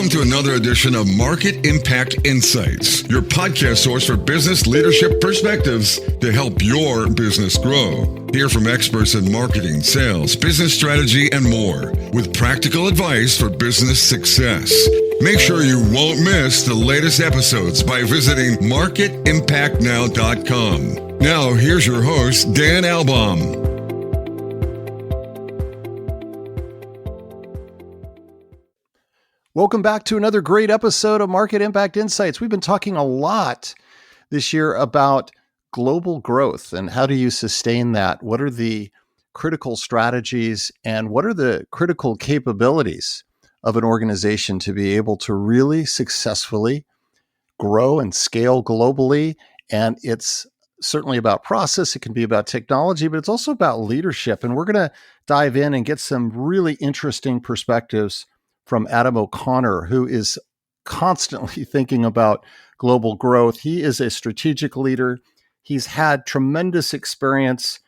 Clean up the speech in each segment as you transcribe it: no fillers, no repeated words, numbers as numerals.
Welcome to another edition of Market Impact Insights, your podcast source for business leadership perspectives to help your business grow. Hear from experts in marketing, sales, business strategy, and more, with practical advice for business success. Make sure you won't miss the latest episodes by visiting marketimpactnow.com. Now, here's your host, Dan Albaum. Welcome back to another great episode of Market Impact Insights. We've been talking a lot this year about global growth and how do you sustain that? What are the critical strategies and what are the critical capabilities of an organization to be able to really successfully grow and scale globally? And it's certainly about process. It can be about technology, but it's also about leadership. And we're going to dive in and get some really interesting perspectives from Adam O'Connor, who is constantly thinking about global growth. He is a strategic leader. He's had tremendous experience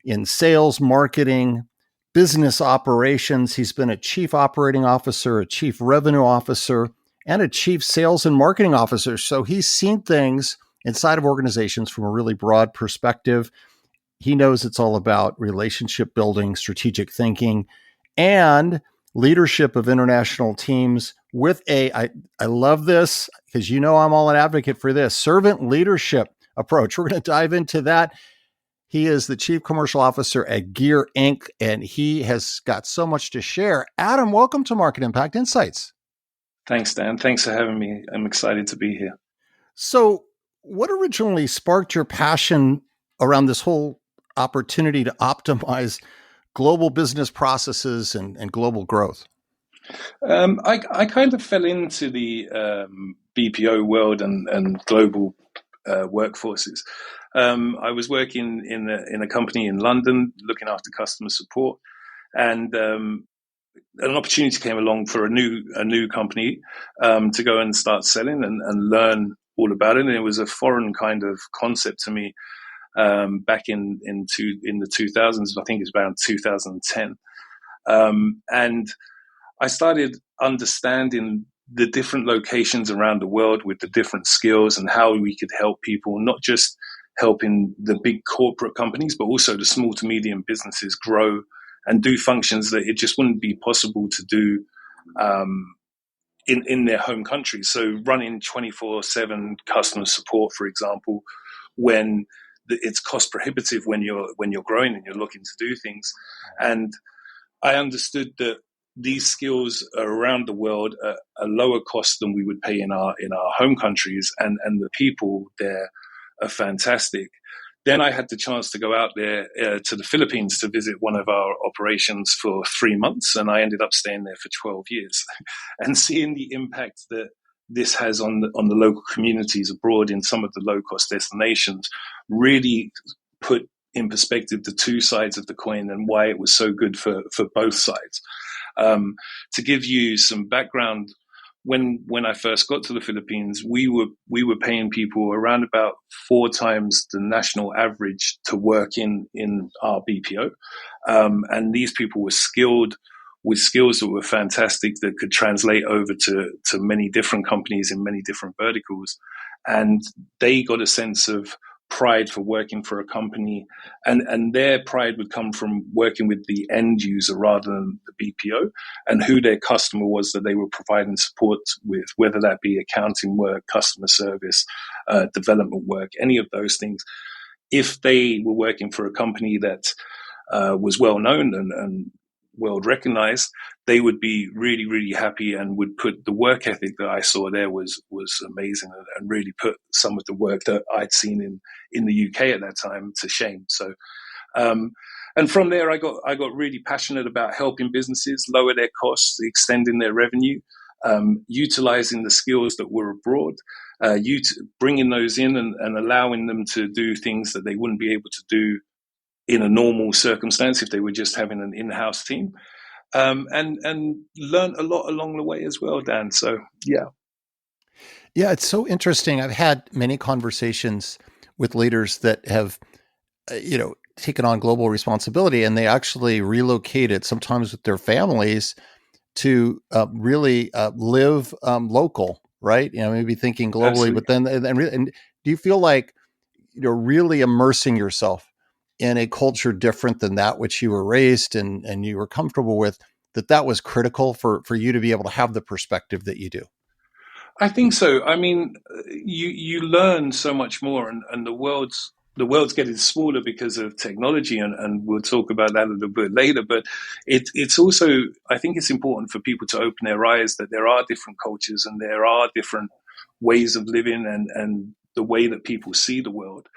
in sales, marketing, business operations. He's been a chief operating officer, a chief revenue officer, and a chief sales and marketing officer. So he's seen things inside of organizations from a really broad perspective. He knows it's all about relationship building, strategic thinking, and leadership of international teams with I love this because I'm all an advocate for this, servant leadership approach. We're going to dive into that. He is the Chief Commercial Officer at Gear Inc., and he has got so much to share. Adam, welcome to Market Impact Insights. Thanks, Dan. Thanks for having me. I'm excited to be here. So what originally sparked your passion around this whole opportunity to optimize global business processes and global growth? I kind of fell into the BPO world and global workforces. I was working in a company in London looking after customer support, and an opportunity came along for a new company to go and start selling and learn all about it. And it was a foreign kind of concept to me. Back in the 2000s, I think it's around 2010. And I started understanding the different locations around the world with the different skills and how we could help people, not just helping the big corporate companies, but also the small to medium businesses grow and do functions that it just wouldn't be possible to do in their home countries. So running 24/7 customer support, for example, when it's cost prohibitive when you're growing and you're looking to do things. And I understood that these skills around the world are lower cost than we would pay in our home countries, and the people there are fantastic. Then I had the chance to go out there to the Philippines to visit one of our operations for 3 months, and I ended up staying there for 12 years and seeing the impact that this has on the local communities abroad in some of the low-cost destinations really put in perspective the two sides of the coin and why it was so good for both sides. To give you some background, when I first got to the Philippines, we were paying people around about 4 times the national average to work in our BPO, and these people were skilled with skills that were fantastic that could translate over to many different companies in many different verticals. And they got a sense of pride for working for a company, and their pride would come from working with the end user rather than the BPO and who their customer was that they were providing support with, whether that be accounting work, customer service, development work, any of those things. If they were working for a company that was well known and world recognized, they would be really, really happy and would put the work ethic that I saw there was amazing and really put some of the work that I'd seen in the UK at that time to shame. So, and from there, I got really passionate about helping businesses lower their costs, extending their revenue, utilizing the skills that were abroad, bringing those in and allowing them to do things that they wouldn't be able to do in a normal circumstance if they were just having an in-house team, and learn a lot along the way as well, Dan. So, yeah. Yeah, it's so interesting. I've had many conversations with leaders that have, taken on global responsibility, and they actually relocated sometimes with their families to really live local, right? Maybe thinking globally, Absolutely. but then and do you feel like you're really immersing yourself in a culture different than that which you were raised and you were comfortable with, that was critical for you to be able to have the perspective that you do? I think so. I mean, you learn so much more, and the world's getting smaller because of technology, and we'll talk about that a little bit later. But it's also, I think it's important for people to open their eyes that there are different cultures and there are different ways of living and the way that people see the world,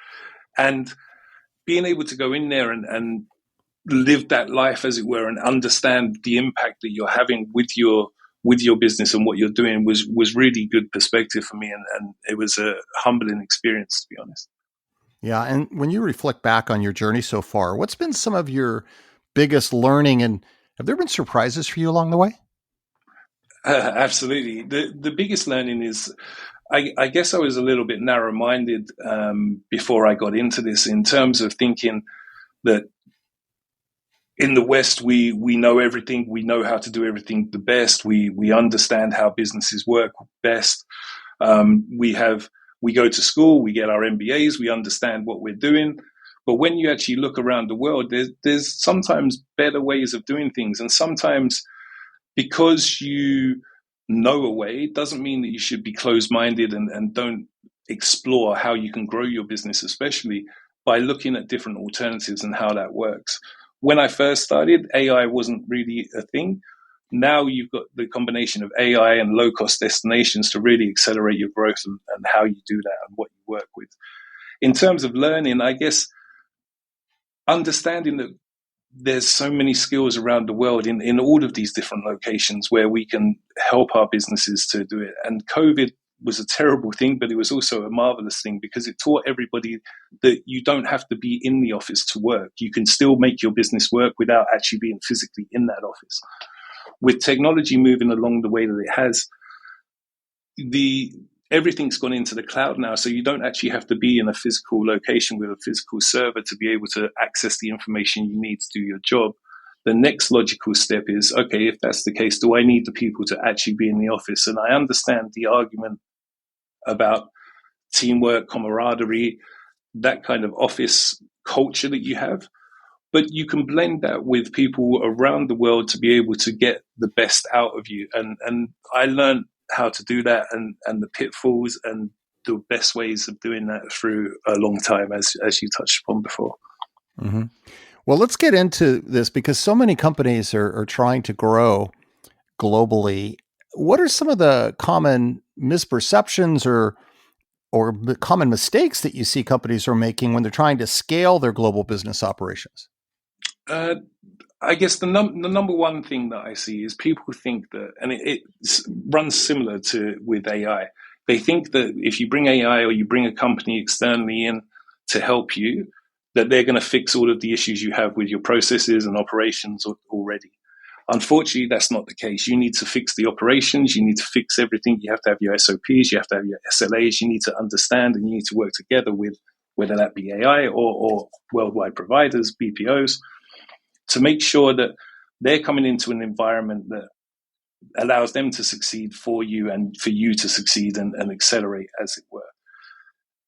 and being able to go in there and live that life, as it were, and understand the impact that you're having with your business and what you're doing was really good perspective for me, and it was a humbling experience, to be honest. Yeah. And when you reflect back on your journey so far, what's been some of your biggest learning, and have there been surprises for you along the way? Absolutely. The biggest learning is, I guess I was a little bit narrow minded before I got into this, in terms of thinking that in the West, we know everything. We know how to do everything the best. We understand how businesses work best. We go to school, we get our MBAs, we understand what we're doing. But when you actually look around the world, there's sometimes better ways of doing things, and sometimes because you know a way doesn't mean that you should be closed-minded and don't explore how you can grow your business, especially by looking at different alternatives and how that works. When I first started, AI wasn't really a thing. Now you've got the combination of AI and low-cost destinations to really accelerate your growth, and how you do that and what you work with. In terms of learning, I guess understanding that there's so many skills around the world in all of these different locations where we can help our businesses to do it. And COVID was a terrible thing, but it was also a marvelous thing because it taught everybody that you don't have to be in the office to work. You can still make your business work without actually being physically in that office. With technology moving along the way that it has, everything's gone into the cloud now, so you don't actually have to be in a physical location with a physical server to be able to access the information you need to do your job. The next logical step is, okay, if that's the case, do I need the people to actually be in the office? And I understand the argument about teamwork, camaraderie, that kind of office culture that you have. But you can blend that with people around the world to be able to get the best out of you. And I learned how to do that, and the pitfalls and the best ways of doing that through a long time, as you touched upon before. Mm-hmm. Well, let's get into this because so many companies are trying to grow globally. What are some of the common misperceptions or the common mistakes that you see companies are making when they're trying to scale their global business operations? I guess the number one thing that I see is people think that, and it runs similar to with AI. They think that if you bring AI or you bring a company externally in to help you, that they're going to fix all of the issues you have with your processes and operations already. Unfortunately, that's not the case. You need to fix the operations. You need to fix everything. You have to have your SOPs. You have to have your SLAs. You need to understand, and you need to work together with whether that be AI or worldwide providers, BPOs, to make sure that they're coming into an environment that allows them to succeed for you and for you to succeed and accelerate, as it were.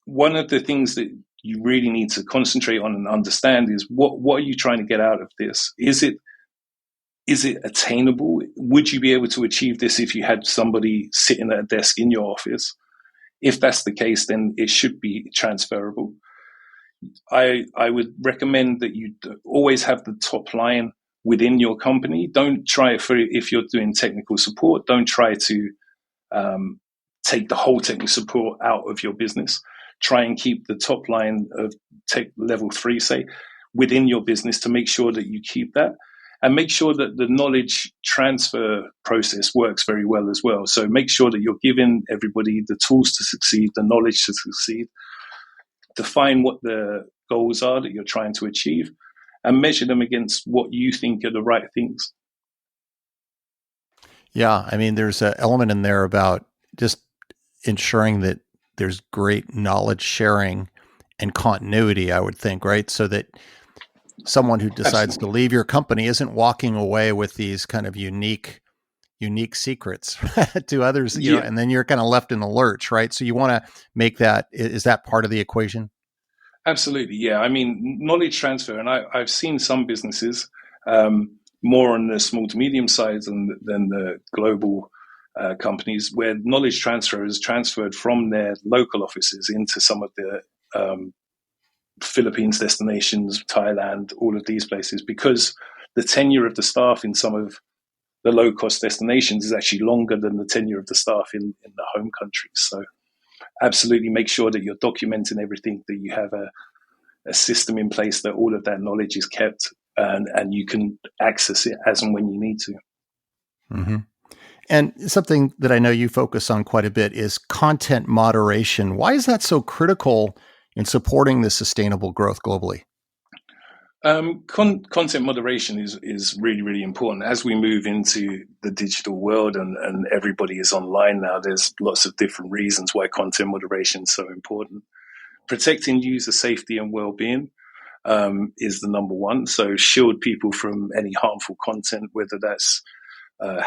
One of the things that you really need to concentrate on and understand is what are you trying to get out of this? Is it attainable? Would you be able to achieve this if you had somebody sitting at a desk in your office? If that's the case, then it should be transferable. I would recommend that you always have the top line within your company. Don't try it if you're doing technical support. Don't try to take the whole technical support out of your business. Try and keep the top line of tech level 3, say, within your business to make sure that you keep that, and make sure that the knowledge transfer process works very well as well. So make sure that you're giving everybody the tools to succeed, the knowledge to succeed. Define what the goals are that you're trying to achieve and measure them against what you think are the right things. Yeah. I mean, there's an element in there about just ensuring that there's great knowledge sharing and continuity, I would think, right? So that someone who decides to leave your company isn't walking away with these kind of unique unique secrets to others, Yeah. and then you're kind of left in the lurch, right? So you want to make that, is that part of the equation? Absolutely, yeah. I mean, knowledge transfer, and I've seen some businesses more on the small to medium size than the global companies, where knowledge transfer is transferred from their local offices into some of the Philippines destinations, Thailand, all of these places, because the tenure of the staff in some of the low cost destinations is actually longer than the tenure of the staff in the home countries. So absolutely make sure that you're documenting everything, that you have a system in place, that all of that knowledge is kept, and you can access it as and when you need to. Mm-hmm. And something that I know you focus on quite a bit is content moderation. Why is that so critical in supporting the sustainable growth globally? Content moderation is really, really important. As we move into the digital world and everybody is online now, there's lots of different reasons why content moderation is so important. Protecting user safety and well-being is the number one. So shield people from any harmful content, whether that's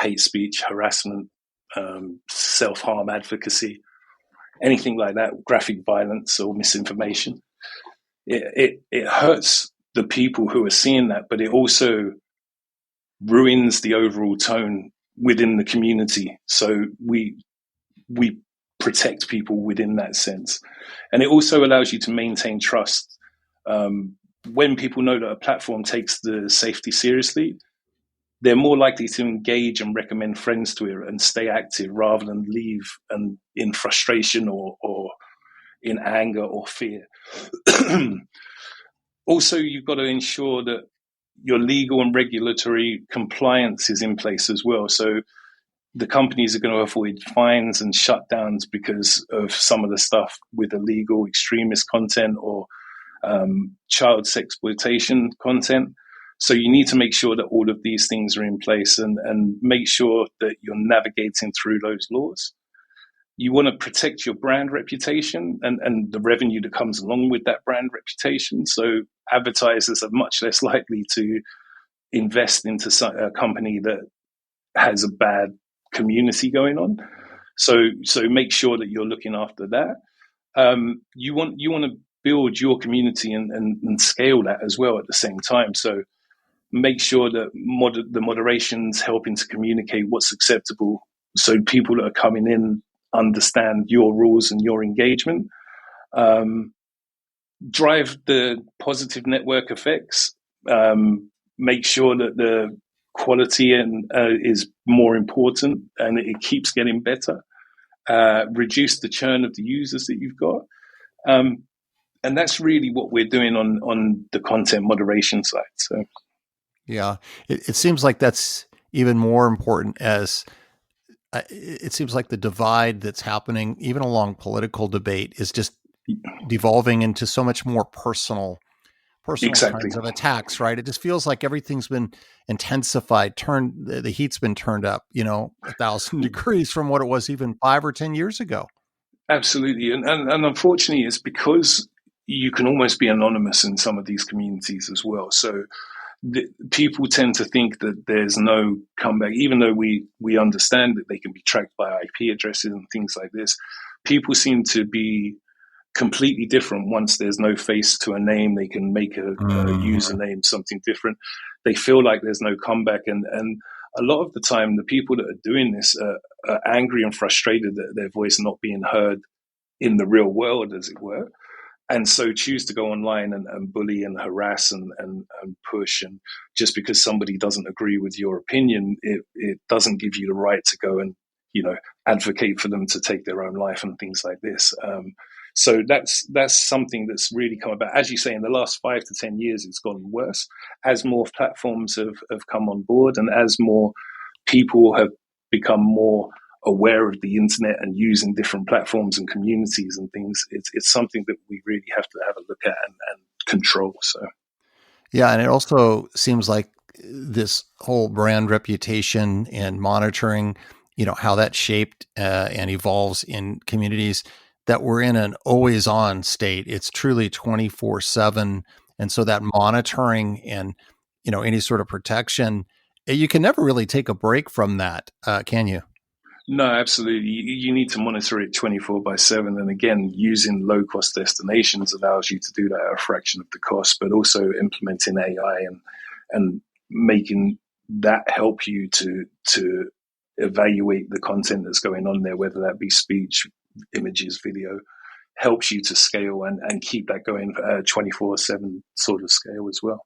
hate speech, harassment, self-harm advocacy, anything like that, graphic violence or misinformation. It hurts the people who are seeing that, but it also ruins the overall tone within the community. So we protect people within that sense. And it also allows you to maintain trust. When people know that a platform takes the safety seriously, they're more likely to engage and recommend friends to it and stay active rather than leave and in frustration or in anger or fear. Also, you've got to ensure that your legal and regulatory compliance is in place as well. So the companies are going to avoid fines and shutdowns because of some of the stuff with illegal extremist content or child sexploitation content. So you need to make sure that all of these things are in place and make sure that you're navigating through those laws. You want to protect your brand reputation and the revenue that comes along with that brand reputation. So advertisers are much less likely to invest into a company that has a bad community going on. So make sure that you're looking after that. You want to build your community and scale that as well at the same time. So make sure that the moderation's helping to communicate what's acceptable, so people that are coming in understand your rules and your engagement. Drive the positive network effects. Make sure that the quality is more important and it keeps getting better. Reduce the churn of the users that you've got. And that's really what we're doing on the content moderation side. So, yeah, it seems like that's even more important as it seems like the divide that's happening even along political debate is just devolving into so much more personal exactly. kinds of attacks, right? It just feels like everything's been intensified, the heat's been turned up, 1,000 degrees from what it was even 5 or 10 years ago. Absolutely. And unfortunately, it's because you can almost be anonymous in some of these communities as well. So people tend to think that there's no comeback, even though we understand that they can be tracked by IP addresses and things like this. People seem to be completely different once there's no face to a name. They can make a username something different. They feel like there's no comeback. And a lot of the time, the people that are doing this are angry and frustrated at their voice not being heard in the real world, as it were. And so choose to go online and bully and harass and push. And just because somebody doesn't agree with your opinion, it doesn't give you the right to go and, advocate for them to take their own life and things like this. So that's something that's really come about. As you say, in the last 5 to 10 years, it's gotten worse as more platforms have come on board and as more people have become more aware of the internet and using different platforms and communities and things. It's something that we really have to have a look at and control. So, yeah, and it also seems like this whole brand reputation and monitoring, how that shaped and evolves in communities, that we're in an always on state. It's truly 24/7. And so that monitoring and, any sort of protection You can never really take a break from that, can you? No, absolutely. You need to monitor it 24/7. And again, using low cost destinations allows you to do that at a fraction of the cost, but also implementing AI and making that help you to evaluate the content that's going on there, whether that be speech, images, video, helps you to scale and keep that going 24/7 sort of scale as well.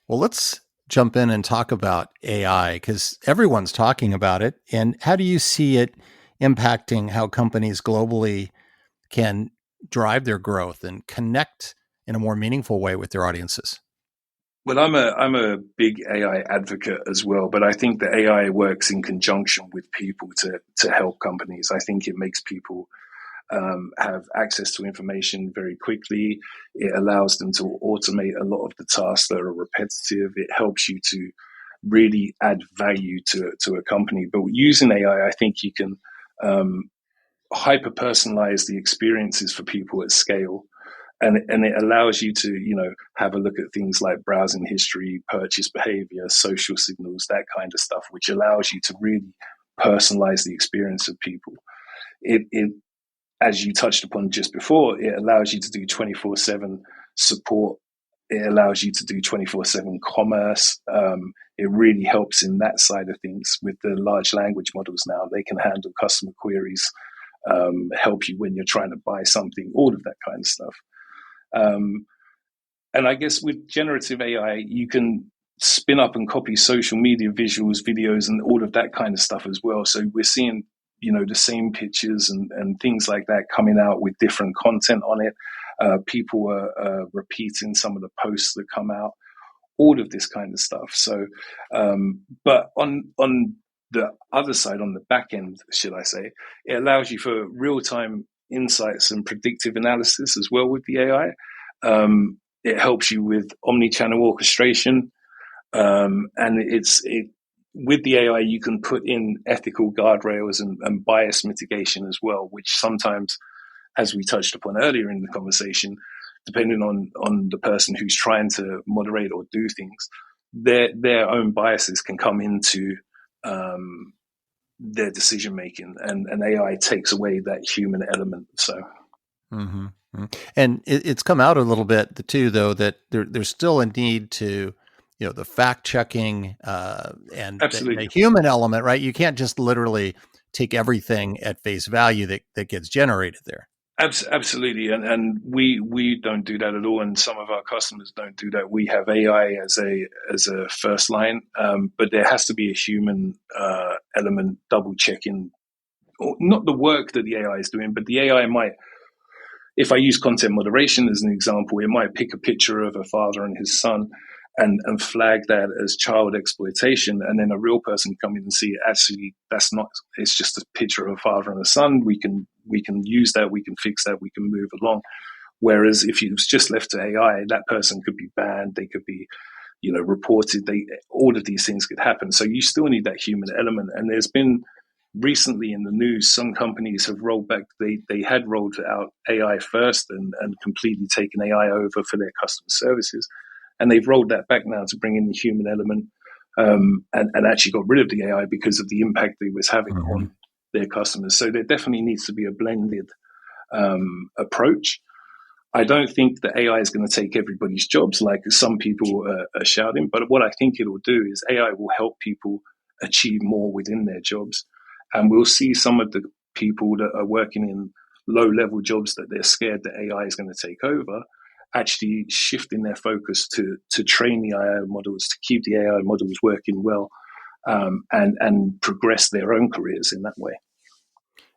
Well, let's jump in and talk about AI because everyone's talking about it. And how do you see it impacting how companies globally can drive their growth and connect in a more meaningful way with their audiences? Well, I'm a big AI advocate as well, but I think that AI works in conjunction with people to help companies. I think it makes people have access to information very quickly. It allows them to automate a lot of the tasks that are repetitive. It helps you to really add value to a company. But using AI, I think you can hyper personalize the experiences for people at scale. And it allows you to, have a look at things like browsing history, purchase behavior, social signals, that kind of stuff, which allows you to really personalize the experience of people. It as you touched upon just before, it allows you to do 24/7 support. It allows you to do 24/7 commerce. It really helps in that side of things with the large language models now. They can handle customer queries, help you when you're trying to buy something, all of that kind of stuff. And I guess with generative AI, you can spin up and copy social media visuals, videos, and all of that kind of stuff as well. So we're seeing, the same pictures and things like that coming out with different content on it. People are repeating some of the posts that come out, all of this kind of stuff. So, but on the other side, on the back end, should I say, it allows you for real-time insights and predictive analysis as well with the AI. It helps you with omni-channel orchestration, and with the AI, you can put in ethical guardrails and bias mitigation as well, which sometimes, as we touched upon earlier in the conversation, depending on the person who's trying to moderate or do things, their own biases can come into their decision making, and AI takes away that human element. So, mm-hmm. And it's come out a little bit too, though, that there's still a need to, the fact checking and the human element, right? You can't just literally take everything at face value that gets generated there. Absolutely, and we don't do that at all, and some of our customers don't do that. We have AI as a first line, but there has to be a human element double checking, not the work that the AI is doing, but the AI might. If I use content moderation as an example, it might pick a picture of a father and his son and flag that as child exploitation, and then a real person come in and see actually that's not. It's just a picture of a father and a son. We can use that. We can fix that. We can move along. Whereas if it was just left to AI, that person could be banned. They could be, reported. All of these things could happen. So you still need that human element. And there's been recently in the news, some companies have rolled back. They had rolled out AI first and completely taken AI over for their customer services. And they've rolled that back now to bring in the human element and actually got rid of the AI because of the impact it was having on their customers. So there definitely needs to be a blended approach. I don't think that AI is going to take everybody's jobs like some people are shouting, but what I think it will do is AI will help people achieve more within their jobs. And we'll see some of the people that are working in low-level jobs that they're scared that AI is going to take over, actually shifting their focus to train the AI models, to keep the AI models working well, and progress their own careers in that way.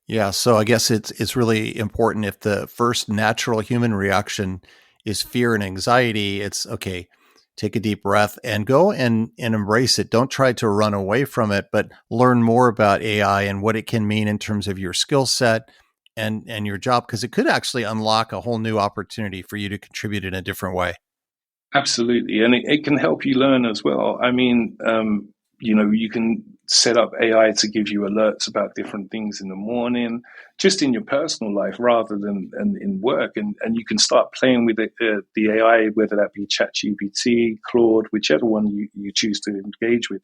Yeah, so I guess it's really important if the first natural human reaction is fear and anxiety, it's okay, take a deep breath and go and embrace it. Don't try to run away from it, but learn more about AI and what it can mean in terms of your skill set and your job, because it could actually unlock a whole new opportunity for you to contribute in a different way. Absolutely. And it can help you learn as well. I mean, you can set up AI to give you alerts about different things in the morning, just in your personal life rather than in work. And you can start playing with the AI, whether that be ChatGPT, Claude, whichever one you choose to engage with.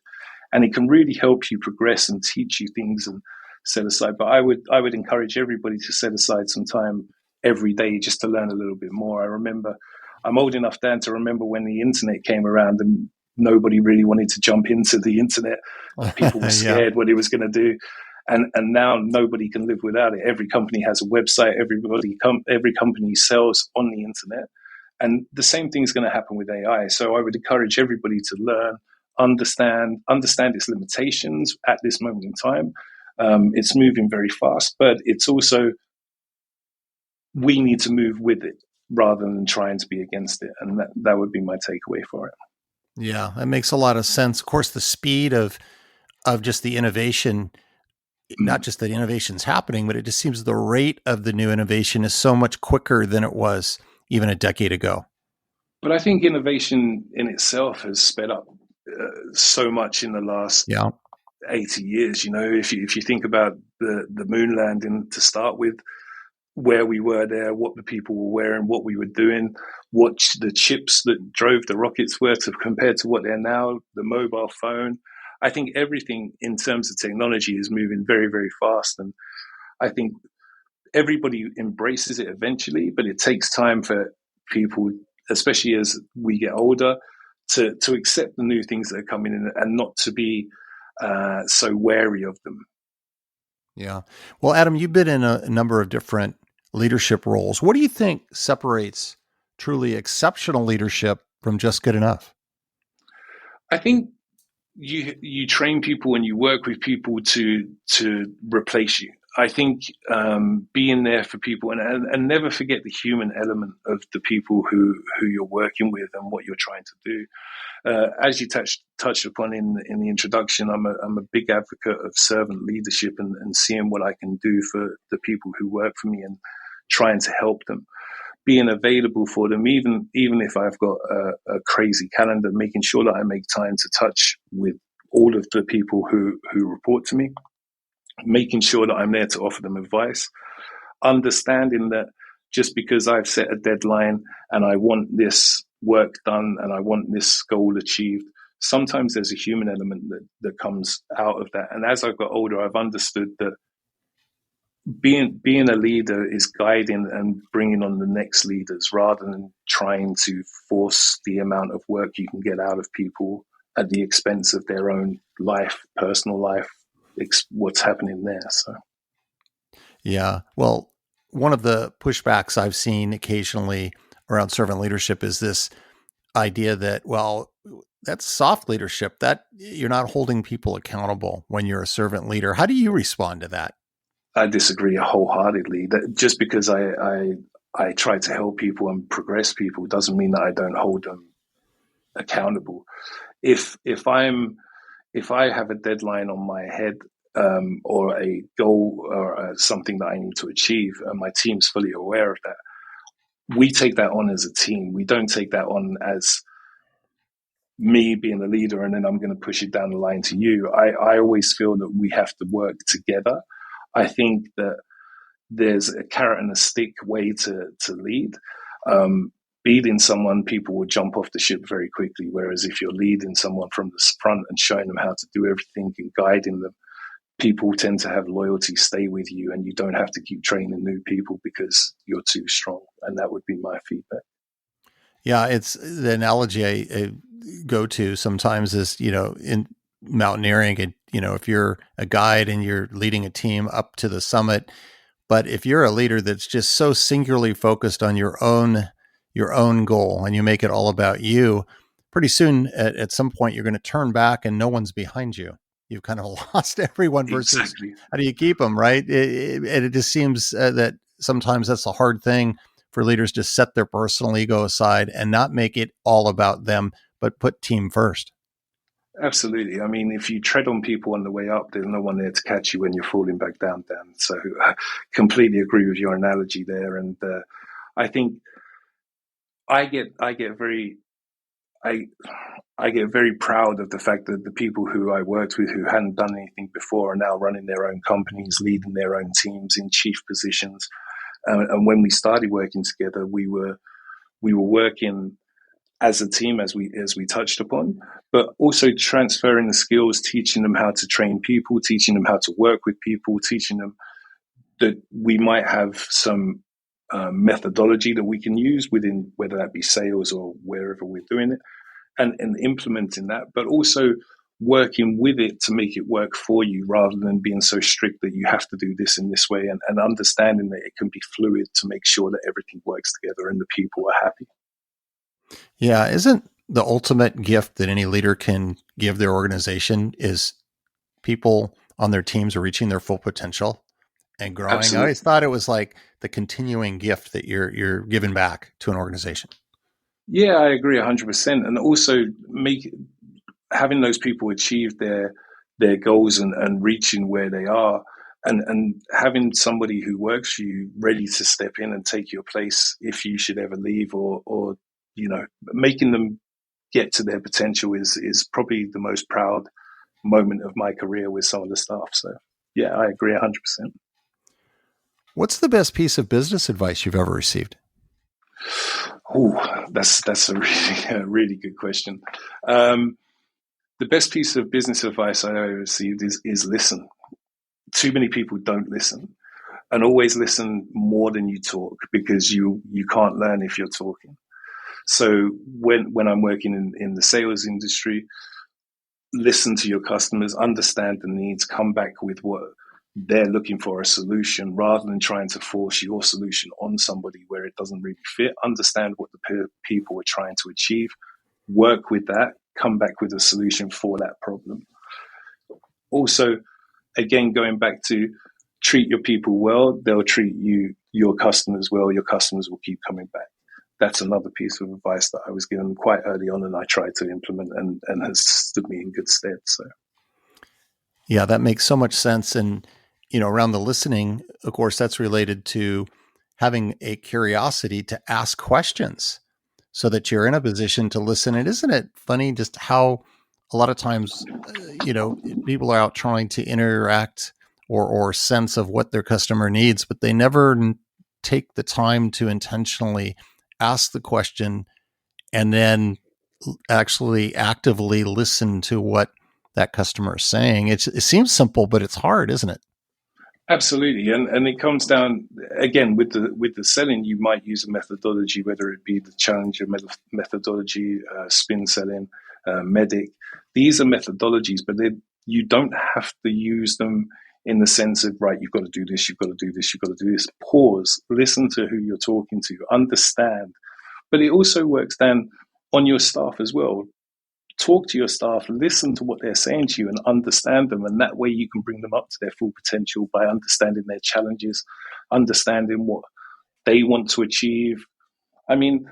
and it can really help you progress and teach you things and set aside. But I would encourage everybody to set aside some time every day just to learn a little bit more. I'm old enough, Dan, to remember when the internet came around and nobody really wanted to jump into the internet. People were scared what it was going to do. And now nobody can live without it. Every company has a website. Every company sells on the internet. And the same thing is going to happen with AI. So I would encourage everybody to learn, understand its limitations at this moment in time. It's moving very fast, but it's also, we need to move with it rather than trying to be against it. And that would be my takeaway for it. Yeah, that makes a lot of sense. Of course, the speed of just the innovation, not just that innovation's happening, but it just seems the rate of the new innovation is so much quicker than it was even a decade ago. But I think innovation in itself has sped up so much in the last 80 years. You know, if you think about the moon landing to start with, where we were there, what the people were wearing, what we were doing, what the chips that drove the rockets were compared to what they're now, the mobile phone. I think everything in terms of technology is moving very, very fast. And I think everybody embraces it eventually, but it takes time for people, especially as we get older, to accept the new things that are coming in and not to be so wary of them. Yeah. Well, Adam, you've been in a number of different leadership roles. What do you think separates truly exceptional leadership from just good enough? I think you train people and you work with people to replace you. I think being there for people and never forget the human element of the people who you're working with and what you're trying to do. As you touched upon in the introduction, I'm a big advocate of servant leadership and seeing what I can do for the people who work for me and trying to help them, being available for them, even if I've got a crazy calendar, making sure that I make time to touch with all of the people who report to me, making sure that I'm there to offer them advice, understanding that just because I've set a deadline and I want this work done and I want this goal achieved, sometimes there's a human element that comes out of that. And as I've got older, I've understood that being a leader is guiding and bringing on the next leaders rather than trying to force the amount of work you can get out of people at the expense of their own life, personal life, what's happening there. So, yeah. Well, one of the pushbacks I've seen occasionally around servant leadership is this idea that, well, that's soft leadership, that you're not holding people accountable when you're a servant leader. How do you respond to that? I disagree wholeheartedly. That just because I try to help people and progress people doesn't mean that I don't hold them accountable. If I have a deadline on my head or a goal or something that I need to achieve, and my team's fully aware of that, we take that on as a team. We don't take that on as me being the leader and then I'm going to push it down the line to you. I always feel that we have to work together. I think that there's a carrot and a stick way to lead. Leading someone, people will jump off the ship very quickly. Whereas if you're leading someone from the front and showing them how to do everything and guiding them, people tend to have loyalty, stay with you, and you don't have to keep training new people because you're too strong. And that would be my feedback. Yeah, it's the analogy I go to sometimes is, in mountaineering, and, if you're a guide and you're leading a team up to the summit, but if you're a leader that's just so singularly focused on your own goal and you make it all about you, pretty soon at some point you're going to turn back and no one's behind you. You've kind of lost everyone versus exactly. How do you keep them, right? It just seems that sometimes that's a hard thing for leaders to set their personal ego aside and not make it all about them, but put team first. Absolutely. I mean, if you tread on people on the way up, there's no one there to catch you when you're falling back down, Dan. So I completely agree with your analogy there. And I think I get very proud of the fact that the people who I worked with who hadn't done anything before are now running their own companies, leading their own teams in chief positions. And when we started working together, we were working as a team, as we touched upon, but also transferring the skills, teaching them how to train people, teaching them how to work with people, teaching them that we might have some methodology that we can use within, whether that be sales or wherever we're doing it, and implementing that, but also working with it to make it work for you rather than being so strict that you have to do this in this way, and understanding that it can be fluid to make sure that everything works together and the people are happy. Yeah. Isn't the ultimate gift that any leader can give their organization is people on their teams are reaching their full potential and growing? Absolutely. I always thought it was like the continuing gift that you're giving back to an organization. Yeah, I agree 100%. And also having those people achieve their goals and reaching where they are, and having somebody who works for you ready to step in and take your place if you should ever leave, or making them get to their potential is probably the most proud moment of my career with some of the staff. So yeah, I agree 100%. What's the best piece of business advice you've ever received? Oh, that's a really good question. The best piece of business advice I ever received is listen. Too many people don't listen, and always listen more than you talk, because you can't learn if you're talking. So when I'm working in the sales industry, listen to your customers, understand the needs, come back with what they're looking for, a solution, rather than trying to force your solution on somebody where it doesn't really fit. Understand what the people are trying to achieve, work with that, come back with a solution for that problem. Also, again, going back to treat your people well, they'll treat your customers well, your customers will keep coming back. That's another piece of advice that I was given quite early on, and I tried to implement and has stood me in good stead. So, yeah, that makes so much sense. And, around the listening, of course, that's related to having a curiosity to ask questions so that you're in a position to listen. And isn't it funny just how a lot of times, people are out trying to interact or sense of what their customer needs, but they never take the time to intentionally ask the question and then actually actively listen to what that customer is saying. It seems simple, but it's hard, isn't it? Absolutely, and it comes down again with the selling. You might use a methodology, whether it be the Challenger methodology, spin selling, Medic. These are methodologies, but you don't have to use them in the sense of, right, you've got to do this, you've got to do this, you've got to do this. Pause, listen to who you're talking to, understand. But it also works then on your staff as well. Talk to your staff, listen to what they're saying to you and understand them. And that way you can bring them up to their full potential by understanding their challenges, understanding what they want to achieve. I mean,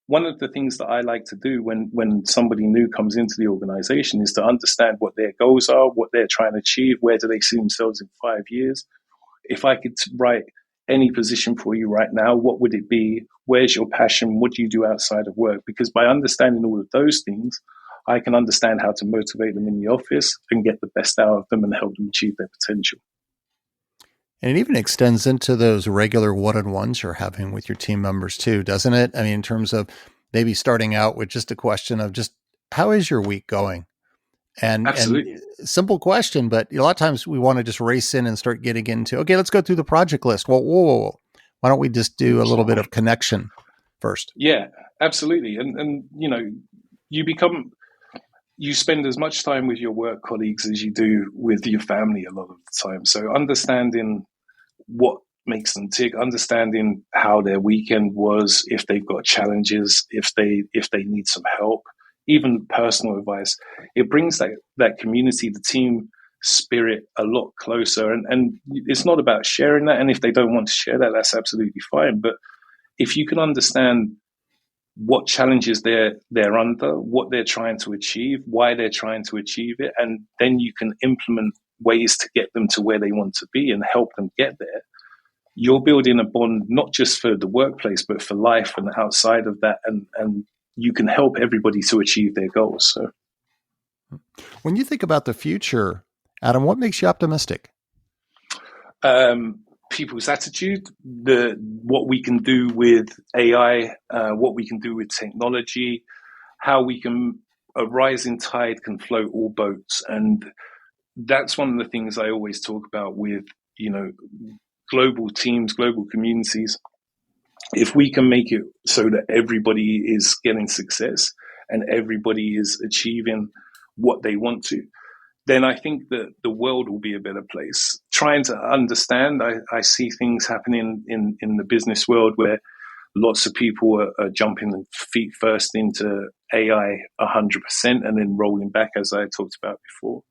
one of the things that I like to do when somebody new comes into the organization is to understand what their goals are, what they're trying to achieve, where do they see themselves in 5 years. If I could write any position for you right now, what would it be? Where's your passion? What do you do outside of work? Because by understanding all of those things, I can understand how to motivate them in the office and get the best out of them and help them achieve their potential. And it even extends into those regular one-on-ones you're having with your team members too, doesn't it? I mean, in terms of maybe starting out with just a question of just, how is your week going? And simple question, but a lot of times we want to just race in and start getting into, okay, let's go through the project list. Well, whoa. Why don't we just do a little bit of connection first? Yeah, absolutely. And you spend as much time with your work colleagues as you do with your family a lot of the time. So understanding what makes them tick, understanding how their weekend was, if they've got challenges, if they need some help, even personal advice, it brings that community, the team spirit a lot closer. And it's not about sharing that. And if they don't want to share that, that's absolutely fine. But if you can understand what challenges they're under, what they're trying to achieve, why they're trying to achieve it, and then you can implement ways to get them to where they want to be and help them get there. You're building a bond not just for the workplace, but for life and outside of that, and you can help everybody to achieve their goals. So, when you think about the future, Adam, what makes you optimistic? People's attitude, what we can do with AI, what we can do with technology, how we can, a rising tide can float all boats. And that's one of the things I always talk about with, global teams, global communities. If we can make it so that everybody is getting success and everybody is achieving what they want to, then I think that the world will be a better place. Trying to understand, I see things happening in the business world where lots of people are jumping feet first into AI 100% and then rolling back, as I talked about before.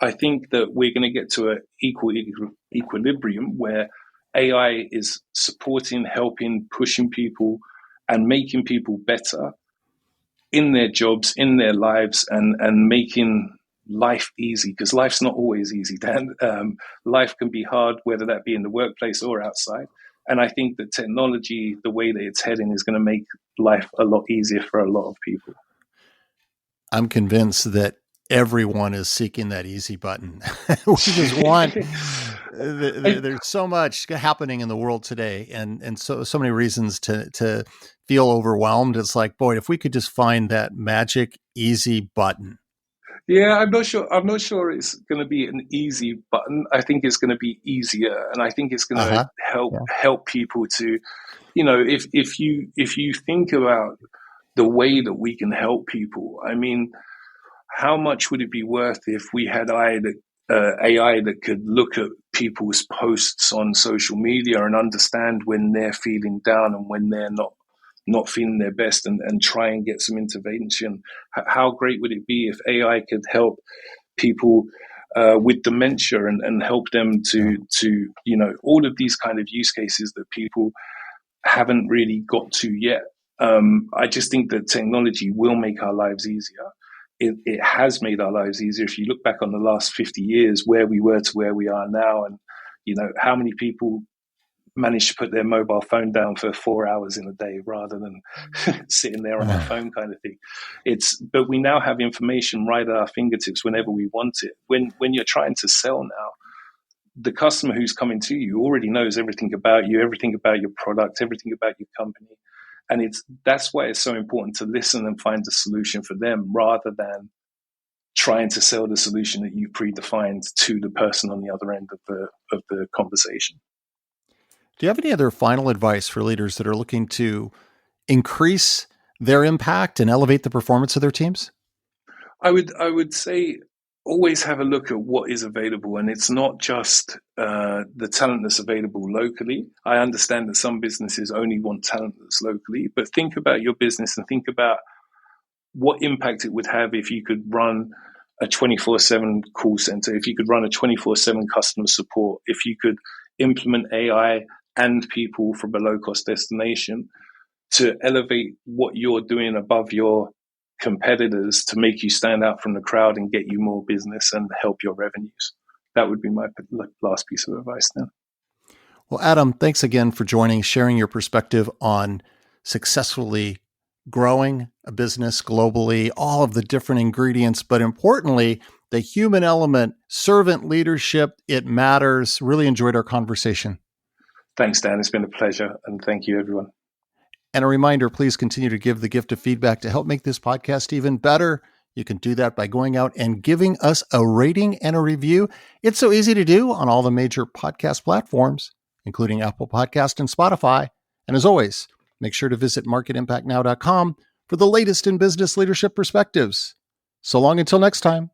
I think that we're going to get to an equilibrium where AI is supporting, helping, pushing people and making people better in their jobs, in their lives, and making life easy, because life's not always easy, Dan. Life can be hard, whether that be in the workplace or outside. And I think that technology, the way that it's heading, is going to make life a lot easier for a lot of people. I'm convinced that everyone is seeking that easy button. We just want, there's so much happening in the world today and so many reasons to feel overwhelmed. It's like, boy, if we could just find that magic easy button. Yeah, I'm not sure it's going to be an easy button. I think it's going to be easier, and I think it's going to help people to, if you think about the way that we can help people. I mean, how much would it be worth if we had AI that could look at people's posts on social media and understand when they're feeling down and when they're not feeling their best, and try and get some intervention? How great would it be if AI could help people with dementia and help them to all of these kind of use cases that people haven't really got to yet. I just think that technology will make our lives easier. It has made our lives easier. If you look back on the last 50 years, where we were to where we are now, and how many people manage to put their mobile phone down for 4 hours in a day rather than sitting there on their phone, kind of thing. But we now have information right at our fingertips whenever we want it. When you're trying to sell now, the customer who's coming to you already knows everything about you, everything about your product, everything about your company. And that's why it's so important to listen and find a solution for them rather than trying to sell the solution that you predefined to the person on the other end of the conversation. Do you have any other final advice for leaders that are looking to increase their impact and elevate the performance of their teams? I would say always have a look at what is available, and it's not just the talent that's available locally. I understand that some businesses only want talent that's locally, but think about your business and think about what impact it would have if you could run a 24/7 call center, if you could run a 24/7 customer support, if you could implement AI and people from a low-cost destination to elevate what you're doing above your competitors to make you stand out from the crowd and get you more business and help your revenues. That would be my last piece of advice then. Well, Adam, thanks again for sharing your perspective on successfully growing a business globally, all of the different ingredients, but importantly, the human element, servant leadership, it matters. Really enjoyed our conversation. Thanks, Dan. It's been a pleasure. And thank you, everyone. And a reminder, please continue to give the gift of feedback to help make this podcast even better. You can do that by going out and giving us a rating and a review. It's so easy to do on all the major podcast platforms, including Apple Podcast and Spotify. And as always, make sure to visit marketimpactnow.com for the latest in business leadership perspectives. So long until next time.